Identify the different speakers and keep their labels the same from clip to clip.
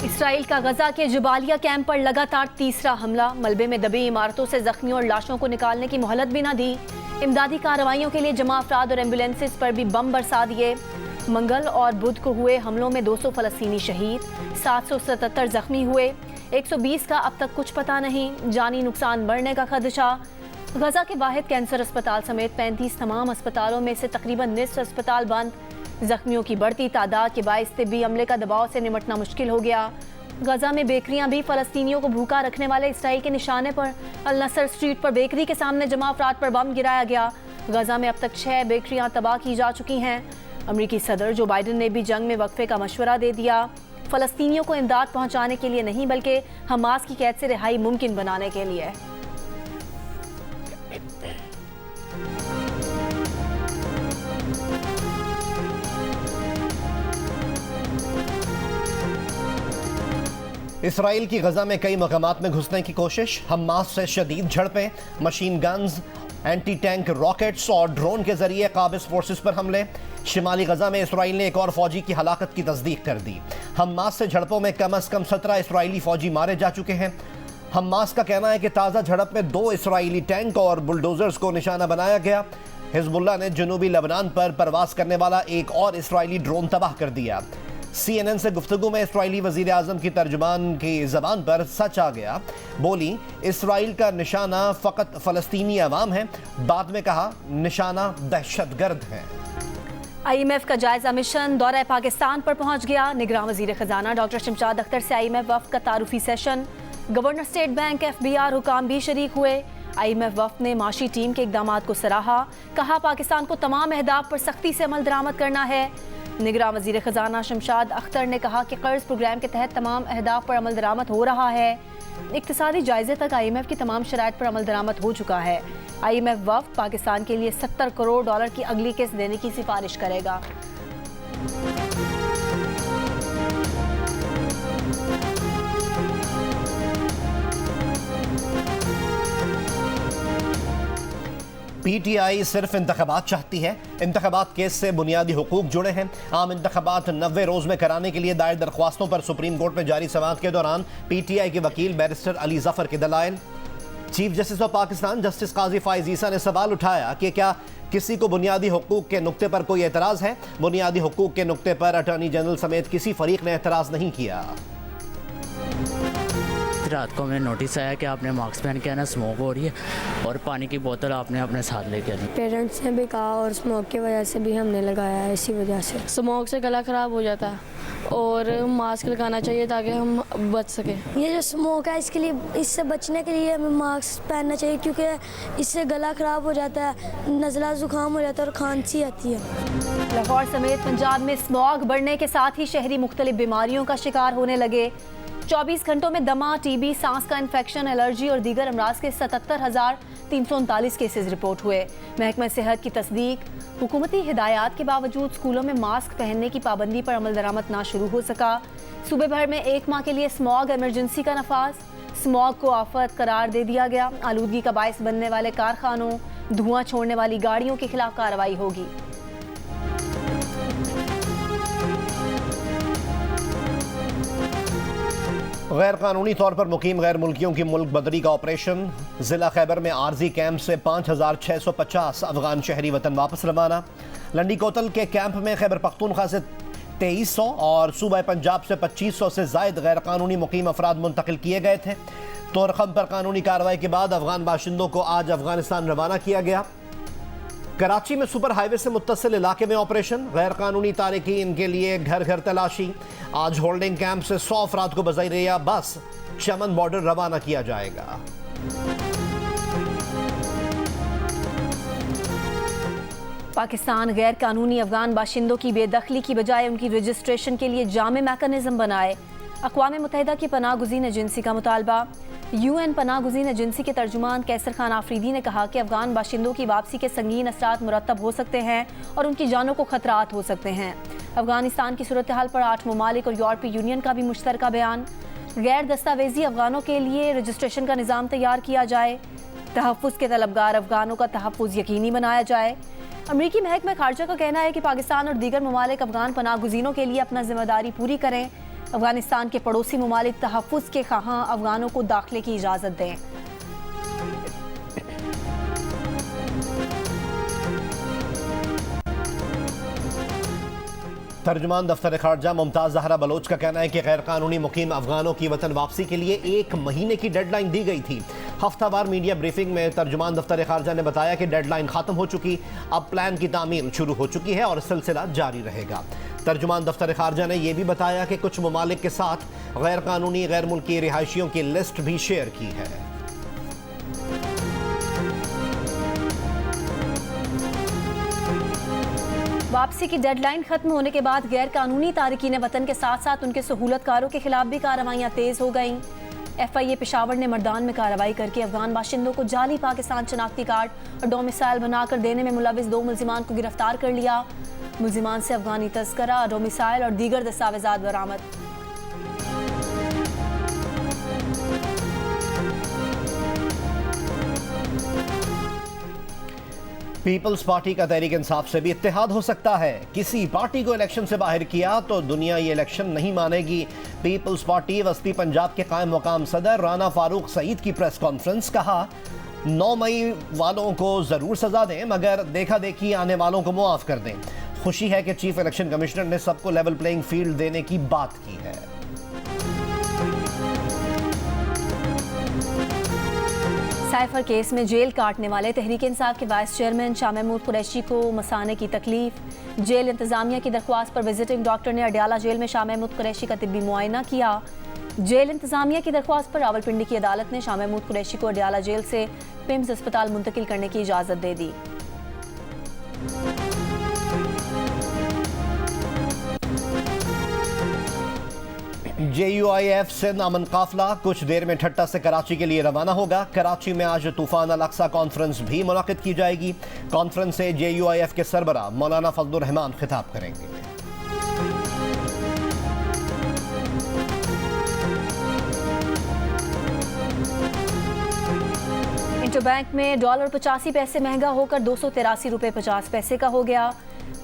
Speaker 1: Israel का गजा के Jabalia camp पर लगातार तीसरा हमला। मलबे में दबी इमारतों से जख्मियों और लाशों को निकालने की मोहलत भी न दी। इमदादी कार्रवाइयों के लिए जमा अफराद और एम्बुलेंसेस पर भी बम बरसा दिए। मंगल और बुध को हुए हमलों में 200 फलस्तीनी शहीद, 777 जख्मी हुए। 120 का अब तक कुछ पता नहीं। जानी नुकसान बढ़ने का खदशा। गजा के वाहिद कैंसर अस्पताल समेत 35 तमाम अस्पतालों में से तकरीबन निस्फ अस्पताल बंद। जख्मियों की बढ़ती तादाद के बायस तिब्बी अमले का दबाव से निमटना मुश्किल हो गया। गजा में बेकरियां भी फलस्तीनियों को भूखा रखने वाले इसराइल के निशाने पर। अल नसर स्ट्रीट पर बेकरी के सामने जमा अफराद पर बम गिराया गया। गजा में अब तक 6 बेकरियां तबाह की जा चुकी हैं। अमरीकी सदर जो बाइडन ने भी जंग में वक्फे का मशवरा दे दिया। फलस्तीनियों को इमदाद पहुंचाने के लिए नहीं बल्कि हमास की कैद से रिहाई मुमकिन बनाने के लिए।
Speaker 2: इसराइल की गजा में कई मकामात में घुसने की कोशिश। हमास से शदीद झड़पें, machine guns, anti tank rockets और ड्रोन के जरिए काबिज फोर्सेस पर हमले। शिमाली गजा में इसराइल ने एक और फौजी की हलाकत की तस्दीक कर दी। हमास से झड़पों में कम से कम 17 इसराइली फौजी मारे जा चुके हैं। हमास का कहना है कि ताज़ा झड़प में 2 इसराइली टैंक और बुलडोजर्स को निशाना बनाया गया। हिजबुल्लाह ने जनूबी लेबनान पर परवास करने वाला एक और इसराइली ड्रोन तबाह कर दिया। CNN से गुफ्तगू में इसराइली वजीर आजम की तर्जुमान की जबान पर सच आ गया। बोली, इसराइल का निशाना फ़कत फ़लस्तीनी अवाम है। बाद में कहा, निशाना दहशतगर्द है।
Speaker 1: IMF का जायजा मिशन दौरा पाकिस्तान पर पहुंच गया। निगरान वजीर खजाना डॉक्टर शमशाद अख्तर से IMF वफ्द का तारुफी session. Governor state bank, FBR हुकाम भी शरीक हुए। IMF वफ्द ने माशी टीम के इकदामात को सराहा। कहा, पाकिस्तान को तमाम अहदाफ पर सख्ती से अमल दरामद करना है। निगरान वजीर खजाना शमशाद अख्तर ने कहा कि कर्ज प्रोग्राम के तहत तमाम अहदाफ पर अमल दरामद हो रहा है। इक्तिसादी जायजे तक IMF की तमाम शराइत पर अमल दरामद हो चुका है। IMF वफ्द पाकिस्तान के लिए $70 करोड़ की अगली किस्त देने की सिफारिश करेगा।
Speaker 2: PTI सिर्फ इंतखाबात चाहती है। इंतखाबात केस से बुनियादी हुकूक जुड़े हैं। आम इंतखाबात 90 रोज में कराने के लिए दायर दरख्वास्तों पर सुप्रीम कोर्ट में जारी समाअत के दौरान PTI के वकील बैरिस्टर अली जफर के दलाइल। Chief justice of Pakistan justice Qazi Faez Isa ने सवाल उठाया कि क्या किसी को बुनियादी हुकूक के नुक्ते पर कोई एतराज़ है। बुनियादी हुकूक के नुक्ते पर अटॉर्नी जनरल समेत किसी फरीक ने एतराज़ नहीं किया।
Speaker 3: रात को हमें नोटिस आया कि आपने मास्क पहन के आना, स्मोक हो रही है और पानी की बोतल आपने अपने साथ लेके आनी।
Speaker 4: पेरेंट्स ने भी कहा और स्मोक की वजह से भी हमने लगाया है। इसी वजह से
Speaker 5: स्मोक से गला ख़राब हो जाता है और मास्क लगाना चाहिए ताकि हम बच सकें।
Speaker 4: ये जो स्मोक है इसके लिए, इससे बचने के लिए हमें मास्क पहनना चाहिए क्योंकि इससे गला ख़राब हो जाता है, नज़ला ज़ुकाम हो जाता है और खांसी आती है।
Speaker 1: लाहौर समेत पंजाब में स्मॉग बढ़ने के साथ ही शहरी मुख्तलिफ बीमारियों का शिकार होने लगे। 24 घंटों में दमा, TB, सांस का इन्फेक्शन, एलर्जी और दीगर अमराज के 77,339 केसेस रिपोर्ट हुए। महकमा सेहत की तस्दीक। हुकूमती हिदायत के बावजूद स्कूलों में मास्क पहनने की पाबंदी पर अमल दरामद ना शुरू हो सका। सूबे भर में 1 माह के लिए स्मॉग इमरजेंसी का नफाज। स्मॉग को आफत करार दे दिया गया। आलूदगी का बायस बनने वाले कारखानों, धुआं छोड़ने वाली गाड़ियों के खिलाफ कार्रवाई होगी।
Speaker 2: गैर कानूनी तौर पर मुकीम गैर मुल्कियों की मुल्क बदरी का ऑपरेशन। जिला खैबर में आर्जी कैंप से 5,650 अफगान शहरी वतन वापस रवाना। लंडी कोतल के कैंप में खैबर पख्तूनख्वा से 2300 और सूबा पंजाब से 2500 से जायद गैर कानूनी मुकीम अफराद मुंतकिल किए गए थे। तोरखम पर कानूनी कार्रवाई के बाद अफगान बाशिंदों को आज अफगानिस्तान रवाना किया गया। कराची में सुपर हाईवे से मुत्तसिल इलाके में ऑपरेशन। गैर कानूनी तारिकीन के लिए घर घर तलाशी। आज होल्डिंग कैंप से 100 अफराद को बज़रिया बस चमन बॉर्डर रवाना किया जाएगा।
Speaker 1: पाकिस्तान गैर कानूनी अफगान बाशिंदों की बेदखली की बजाय उनकी रजिस्ट्रेशन के लिए जामे मैकेनिज्म बनाए। अक़वाम मुत्तहिदा की पनाह गुज़ीन एजेंसी का मुतालबा। UN पनाह गुज़ीन एजेंसी के तर्जुमान कैसर खान आफरीदी ने कहा कि अफगान बाशिंदों की वापसी के संगीन असरात मुरतब हो सकते हैं और उनकी जानों को खतरात हो सकते हैं। अफगानिस्तान की सूरत हाल पर 8 ममालिक और यूरोपीय यूनियन का भी मुश्तरका बयान। गैर दस्तावेजी अफगानों के लिए रजिस्ट्रेशन का निज़ाम तैयार किया जाए। तहफ़्फ़ुज़ के तलबगार अफगानों का तहफ़्फ़ुज़ यकीनी बनाया जाए। अमरीकी महकमा खारजा का कहना है कि पाकिस्तान और दीगर ममालिक अफगान पनाह गुज़ीनों के लिए अपना जिम्मेदारी पूरी करें। अफगानिस्तान के पड़ोसी ममालिक तहफ़्फ़ुज़ के ख़्वाहां अफगानों को दाखिले की इजाज़त दें।
Speaker 2: तर्जुमान दफ्तर खारजा मुमताज़ ज़हरा बलोच का कहना है कि गैर कानूनी मुकीम अफगानों की वतन वापसी के लिए 1 महीने की डेडलाइन दी गई थी। हफ्तावार मीडिया ब्रीफिंग में तर्जुमान दफ्तर खारजा ने बताया कि डेडलाइन ख़त्म हो चुकी, अब प्लान की तामील शुरू हो चुकी है और सिलसिला जारी रहेगा। तर्जुमान दफ्तर खारजा ने यह भी बताया कि कुछ ममालिक के साथ गैर कानूनी गैर मुल्की रिहायशियों की लिस्ट भी शेयर की है।
Speaker 1: वापसी की डेडलाइन खत्म होने के बाद गैर कानूनी तारिकीन वतन के साथ साथ उनके सहूलतकारों के खिलाफ भी कार्रवाइयाँ तेज हो गईं। FIA पेशावर ने मर्दान में कार्रवाई करके अफगान बाशिंदों को जाली पाकिस्तान शनाख्ती कार्ड और डोमिसाइल बनाकर देने में मुलविस 2 मुल्जिमान को गिरफ्तार कर लिया। मुल्जिमान से अफगानी तस्करा, डोमिसाइल और दीगर दस्तावेजात बरामद।
Speaker 2: पीपल्स पार्टी का तहरीक इंसाफ से भी इत्तेहाद हो सकता है। किसी पार्टी को इलेक्शन से बाहर किया तो दुनिया ये इलेक्शन नहीं मानेगी। पीपल्स पार्टी वस्ती पंजाब के कायम मकाम सदर राना फारूक सईद की प्रेस कॉन्फ्रेंस। कहा 9 मई वालों को जरूर सजा दें मगर देखा देखी आने वालों को मुआफ कर दें। खुशी है कि चीफ इलेक्शन कमिश्नर ने सबको लेवल प्लेइंग फील्ड देने की बात की है।
Speaker 1: साइफर केस में जेल काटने वाले तहरीक इंसाफ के वाइस चेयरमैन शाह महमूद कुरैशी को मसाने की तकलीफ। जेल इंतजामिया की दरख्वास्त पर विजिटिंग डॉक्टर ने अडयाला जेल में शाह महमूद कुरैशी का तिब्बी मुआयना किया। जेल इंतजामिया की दरख्वास्त पर रावलपिंडी की अदालत ने शाह महमूद कुरैशी को अडयाला जेल से पिम्स अस्पताल मुंतकिल करने की इजाज़त दे दी।
Speaker 2: JUIF सिंध अमन काफिला कुछ देर में ठट्टा से कराची के लिए रवाना होगा। कराची में आज तूफान अल-अक्सा कॉन्फ्रेंस भी मुनाकिद की जाएगी। कॉन्फ्रेंस से JUIF के सरबरा मौलाना फजलुर रहमान खिताब करेंगे।
Speaker 1: इंटरबैंक में डॉलर 85 पैसे महंगा होकर 283 रुपये 50 पैसे का हो गया।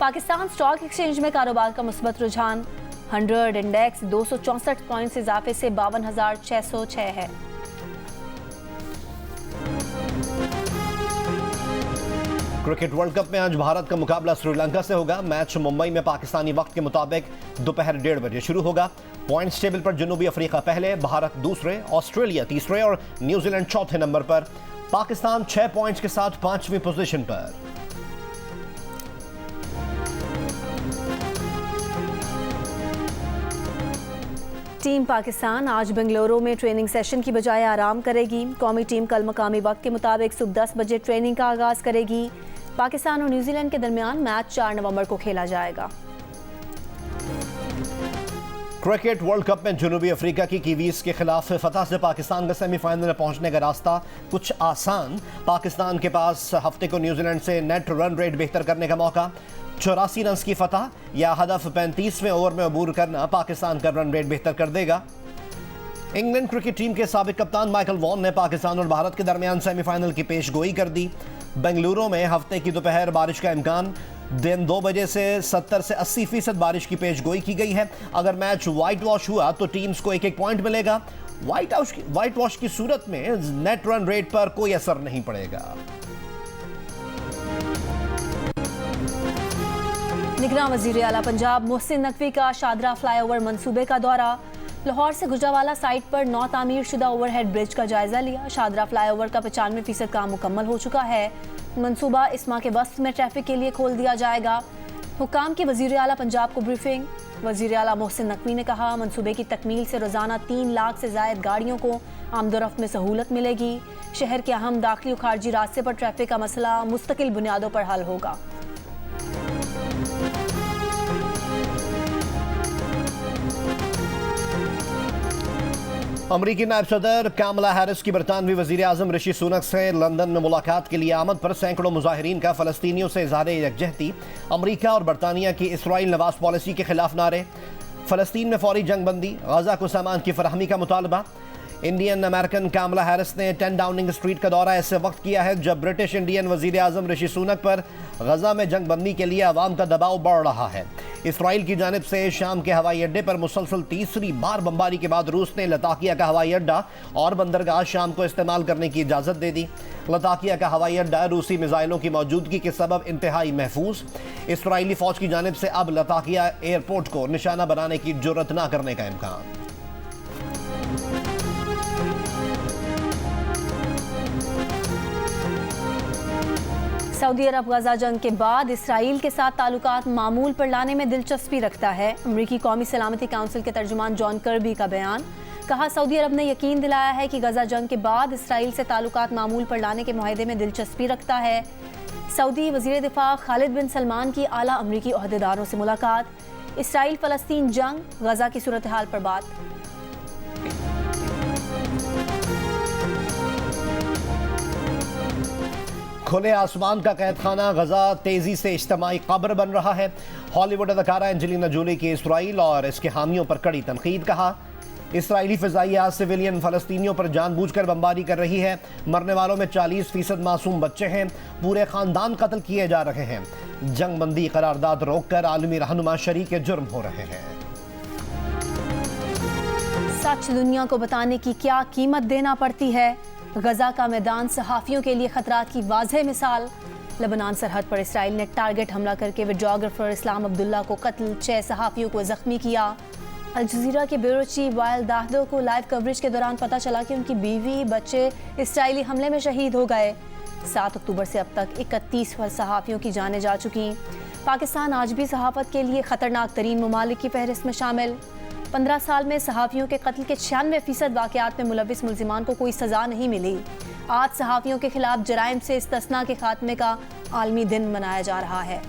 Speaker 1: पाकिस्तान स्टॉक एक्सचेंज में कारोबार का मुस्बत रुझान। 100 इंडेक्स 264 पॉइंट्स इजाफे से 52,606 है।
Speaker 2: क्रिकेट वर्ल्ड कप में आज भारत का मुकाबला श्रीलंका से होगा। मैच मुंबई में पाकिस्तानी वक्त के मुताबिक दोपहर 1:30 बजे शुरू होगा। पॉइंट्स टेबल पर जनूबी अफ्रीका पहले, भारत दूसरे, ऑस्ट्रेलिया तीसरे और न्यूजीलैंड चौथे नंबर पर। पाकिस्तान 6 पॉइंट्स के साथ 5वीं पोजीशन पर।
Speaker 1: टीम पाकिस्तान आज बेंगलुरु में ट्रेनिंग सेशन की बजाय आराम करेगी। कौमी टीम कल मकामी वक्त के मुताबिक सुबह 10 बजे ट्रेनिंग का आगाज करेगी। पाकिस्तान और न्यूजीलैंड के दरमियान मैच 4 नवंबर को खेला जाएगा।
Speaker 2: क्रिकेट वर्ल्ड कप में जनूबी अफ्रीका की कीवीज के खिलाफ फतह से पाकिस्तान का सेमीफाइनल में पहुंचने का रास्ता कुछ आसान। पाकिस्तान के पास हफ्ते को न्यूजीलैंड से नेट रन रेट बेहतर करने का मौका। 84 रन की फतह या हदफ 35वें ओवर में अबूर करना पाकिस्तान का रन रेट बेहतर कर देगा। इंग्लैंड क्रिकेट टीम के साबिक कप्तान माइकल वॉन ने पाकिस्तान और भारत के दरमियान सेमीफाइनल की पेशगोई कर दी। बेंगलुरु में हफ्ते की दोपहर बारिश का इम्कान। दिन 2 बजे से 70 से 80% बारिश की पेशगोई की गई है। अगर मैच व्हाइट वॉश हुआ तो टीम्स को 1-1 पॉइंट मिलेगा। व्हाइट वॉश की सूरत में नेट रन रेट पर कोई असर नहीं पड़ेगा।
Speaker 1: निगरान वजीर आला पंजाब मोहसिन नकवी का शादरा फ्लाईओवर मंसूबे का दौरा। लाहौर से गुजरावाला साइट पर नौ तामीर शुदा ओवरहेड ब्रिज का जायजा लिया। शादरा फ्लाईओवर का 95% काम मुकम्मल हो चुका है। मंसूबा इस माह के वस्त में ट्रैफिक के लिए खोल दिया जाएगा। हुकाम की वजीर आला पंजाब को ब्रीफिंग। वजीर आला मोहसिन नकवी ने कहा मंसूबे की तकमील से रोजाना 3 लाख से जायद गाड़ियों को आमदोरफ्त में सहूलत मिलेगी। शहर के अहम दाखिली और खारजी रास्ते पर ट्रैफिक का मसला मुस्तकिल बुनियादों पर हल होगा।
Speaker 2: अमरीकी नायब सदर कामला हैरिस की बरतानवी वजीर आजम ऋषि सुनक से लंदन में मुलाकात के लिए आमद पर सैकड़ों मुजाहिरीन का फलस्तीनियों से इज़हार यकजहती। अमरीका और बरतानिया की इसराइल नवाज पॉलिसी के खिलाफ नारे। फलस्तीन में फौरी जंग बंदी, गाजा को सामान की फराहमी का मुतालबा। इंडियन अमेरिकन कामला हैरिस ने 10 डाउनिंग स्ट्रीट का दौरा ऐसे वक्त किया है जब ब्रिटिश इंडियन वजीर आजम ऋषि सुनक पर गजा में जंग बंदी के लिए अवाम का दबाव बढ़ रहा है। इसराइल की जानिब से शाम के हवाई अड्डे पर मुसलसल तीसरी बार बमबारी के बाद रूस ने लताकिया का हवाई अड्डा और बंदरगाह शाम को इस्तेमाल करने की इजाज़त दे दी। लताकिया का हवाई अड्डा रूसी मिसाइलों की मौजूदगी के सबब इंतहाई महफूज। इसराइली फौज की जानिब से अब लताकिया एयरपोर्ट को निशाना बनाने की जुर्रत न करने का इम्कान।
Speaker 1: सऊदी अरब गजा जंग के बाद इसराइल के साथ ताल्लुकात मामूल पर लाने में दिलचस्पी रखता है। अमरीकी कौमी सलामती काउंसिल के तर्जुमान जॉन कर्बी का बयान। कहा, सऊदी अरब ने यकीन दिलाया है कि गजा जंग के बाद इसराइल से ताल्लुकात मामूल पर लाने के मुआहदे में दिलचस्पी रखता है। सऊदी वज़ीर दिफा खालिद बिन सलमान की आला अमरीकी ओहदेदारों से मुलाकात। इसराइल फ़लस्तीन जंग, गजा की सूरत हाल पर बात।
Speaker 2: खुले आसमान का कैदखाना गजा तेजी से इज्तिमाई कब्र बन रहा है। हॉलीवुड अदाकारा एंजेलिना जोली की इसराइल और इसके हामियों पर कड़ी तनकीद। कहा, इसराइली फ़िज़ाइया सिविलियन फ़लस्तीनियों पर जानबूझकर बमबारी कर रही है। मरने वालों में 40% मासूम बच्चे हैं। पूरे ख़ानदान कत्ल किए जा रहे हैं। जंग बंदी करारदाद रोककर आलमी रहनुमा शरीक जुर्म हो रहे हैं।
Speaker 1: सच दुनिया को बताने की क्या कीमत देना पड़ती है। गजा का मैदान सहाफ़ियों के लिए खतरात की वाज़ेह मिसाल। लेबनान सरहद पर इसराइल ने टारगेट हमला करके वीडियोग्राफर इस्लाम अब्दुल्ला को कत्ल, 6 सहाफ़ियों को ज़ख्मी किया। अल जज़ीरा के ब्यूरो चीफ वाइल दाहदो को लाइव कवरेज के दौरान पता चला कि उनकी बीवी बच्चे इसराइली हमले में शहीद हो गए। 7 अक्टूबर से अब तक 31 सहाफ़ियों की जानें जा चुकी। पाकिस्तान आज भी सहाफ़त के लिए ख़तरनाक तरीन ममालिक की फहरिस्त में शामिल। 15 साल में सहाफ़ियों के कत्ल के 96% वाक़यात में मुलविस मुल्ज़िमान को कोई सज़ा नहीं मिली। आज सहाफ़ियों के खिलाफ जराइम से इस्तिस्ना के खात्मे का आलमी दिन मनाया जा रहा है।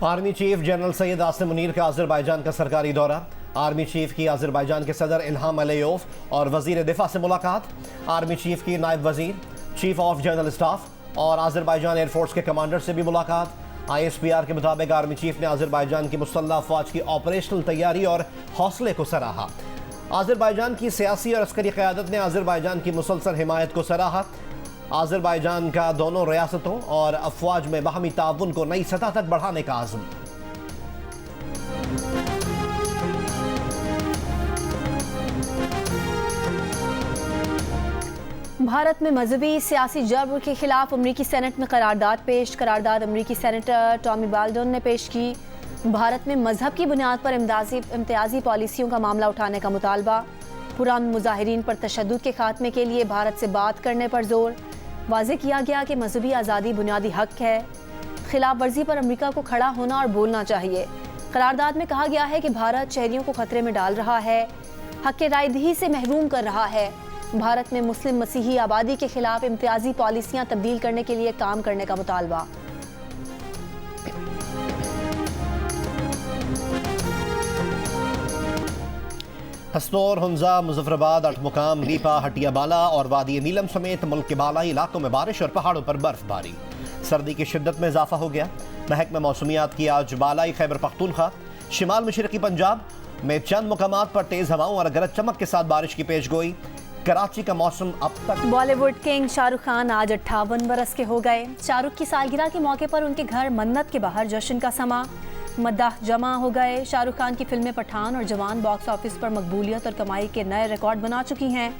Speaker 2: Army chief general Syed Asim Munir का अज़रबैजान का सरकारी दौरा। आर्मी चीफ की अज़रबैजान के सदर इल्हाम अलियोव और वज़ीर दिफा से मुलाकात। आर्मी चीफ की नायब वज़ीर, चीफ ऑफ जनरल स्टाफ और अज़रबैजान एयरफोर्स के कमांडर से भी मुलाकात। ISPR के मुताबिक आर्मी चीफ ने अज़रबैजान की मुसल्लह फ़ौज की ऑपरेशनल तैयारी और हौसले को सराहा। अज़रबैजान की सियासी और अस्करी क़यादत ने अज़रबैजान की मुसलसल हिमायत को सराहा। अज़रबैजान का दोनों रियासतों और अफवाज में बाहमी ताउन को नई सतह तक बढ़ाने का आज़म।
Speaker 1: भारत में मजहबी सियासी जबर के खिलाफ अमरीकी सेनेट में करारदाद पेश। करारदाद अमरीकी सेनेटर टॉमी बाल्डन ने पेश की। भारत में मजहब की बुनियाद पर इम्तियाजी पॉलिसियों का मामला उठाने का मुतालबा। पुरान मुजाहिरीन पर तशद्दुद के खात्मे के लिए भारत से बात करने पर जोर। वाज़ेह किया गया कि मजहबी आज़ादी बुनियादी हक है। खिलाफ वर्जी पर अमरीका को खड़ा होना और बोलना चाहिए। करारदाद में कहा गया है कि भारत शहरियों को खतरे में डाल रहा है, हक़ रायदही से महरूम कर रहा है। भारत में मुस्लिम मसीही आबादी के खिलाफ इम्तियाजी पॉलिसियां तब्दील करने के लिए काम करने का मुतालबा।
Speaker 2: हस्तौर, हुंजा, मुजफ्फराबाद, अटमुकाम, लीपा, हटियाबाला और वादी नीलम समेत मुल्क के बालाई इलाकों में बारिश और पहाड़ों पर बर्फबारी। सर्दी की शिद्दत में इजाफा हो गया। महकमा मौसमियात की आज बालाई खैबर पख्तूनख्वा, शिमाल मशरकी पंजाब में चंद मुकामात पर तेज हवाओं और गरज चमक के साथ बारिश की पेशगोई। कराची का मौसम अब तक।
Speaker 1: बॉलीवुड किंग शाहरुख खान आज 58 बरस के हो गए। शाहरुख की सालगिरह के मौके पर उनके घर मन्नत के बाहर जश्न का समा, मद्दाह जमा हो गए। शाहरुख खान की फिल्में पठान और जवान बॉक्स ऑफिस पर मकबूलियत और कमाई के नए रिकॉर्ड बना चुकी हैं।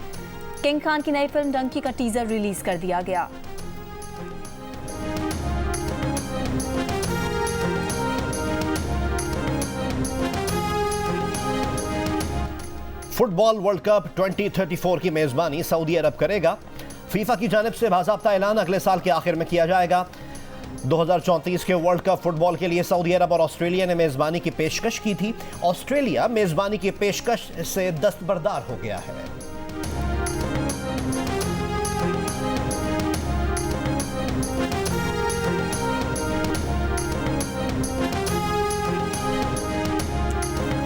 Speaker 1: किंग खान की नई फिल्म डंकी का टीजर रिलीज कर दिया गया।
Speaker 2: फुटबॉल वर्ल्ड कप 2034 की मेज़बानी सऊदी अरब करेगा। फीफा की जानिब से बाज़ाब्ता ऐलान अगले साल के आखिर में किया जाएगा। 2034 के वर्ल्ड कप फुटबॉल के लिए सऊदी अरब और ऑस्ट्रेलिया ने मेज़बानी की पेशकश की थी। ऑस्ट्रेलिया मेज़बानी की पेशकश से दस्तबरदार हो गया है।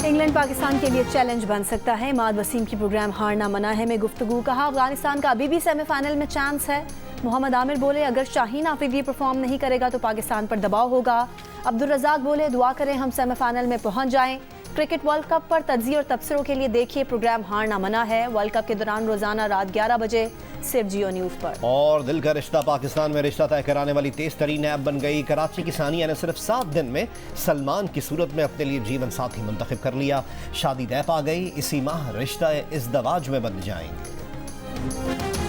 Speaker 1: इंग्लैंड पाकिस्तान के लिए चैलेंज बन सकता है। इमाद वसीम की प्रोग्राम हारना मना है में गुफ्तगू। कहा, अफगानिस्तान का अभी भी सेमीफाइनल में चांस है। मोहम्मद आमिर बोले, अगर शाहीन आफरीदी परफॉर्म नहीं करेगा तो पाकिस्तान पर दबाव होगा। अब्दुल रज़ाक बोले, दुआ करें हम सेमीफाइनल में पहुंच जाएं। क्रिकेट वर्ल्ड कप पर तज्जिए और तबसरों के लिए देखिए प्रोग्राम हारना मना है। वर्ल्ड कप के दौरान रोजाना रात 11 बजे सिर्फ जियो न्यूज़ पर।
Speaker 2: और दिल का रिश्ता पाकिस्तान में रिश्ता तय कराने वाली तेज तरीन ऐप बन गई। कराची की सानिया ने सिर्फ 7 दिन में सलमान की सूरत में अपने लिए जीवन साथी मुंतखब कर लिया। शादी तय पा गई, इसी माह रिश्ता इज़्दवाज में बन जाएंगे।